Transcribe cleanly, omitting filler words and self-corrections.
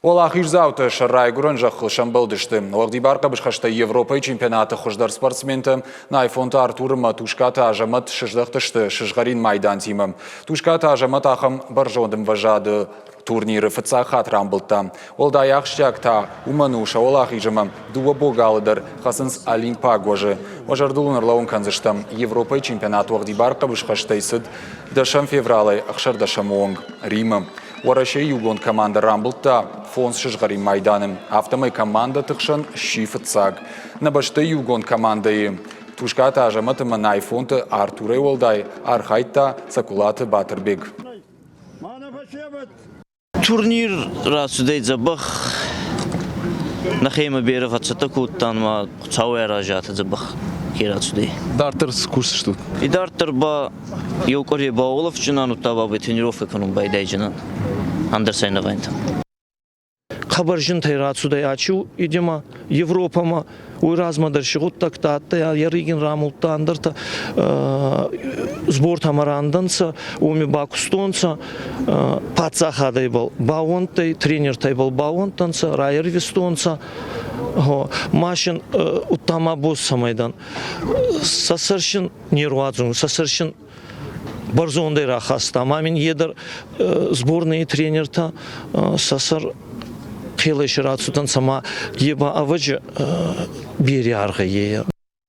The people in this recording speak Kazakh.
Олақ ирзауты шаррай гурын жақыл шамбылдышты. Оғди барқа бішқашта Европа чемпионаты құждар спортсменті найфонты Артуры Матушкаты ажамат шыждақтышты шыжғарин майдан тимі. Тушкаты ажамат ақым бір жондым важады турниры фыцахат рамбылтта. Олда яқштякта умануша олақ ижымы дуа богалыдыр қасынс Олимпа гожы. Важардулын ырлауын канзыштым Европа чемпионаты оғди барқа бішқашта исыд дашам февралай ақшардашам оңг Римы. Уараше югон команда рамбылтта фонс шыжғарин майданым. Автомай команда тықшын шифыцаг. Набашты югон командайы. Тушката ажаматы манай фонты Артуры олдай архайтта сакулаты Батырбек. Турнир расудей забах нахейма бері қатсата куттанма цауэ ражаты забах керасудей. Дартер с курсы что? И дартер ба елкоре ба олов чунан утаба бы тренировка канун байдай чунан андерсайна вайнта. Хабаржын тайратсудай ачу идема Европама уйразмадар шығут тактатта ярыгин рамултта андырта сбор тамаранданса уми бакустонса пацахадай был бауынтай тренертай был бауынтанса райервистонса машин уттама бос самайдан сасаршын нервазун сасаршын барзондай рахаста мамин едер сборный тренерта сасар Келешер ацудан сама еба аваджы бери арғы ее.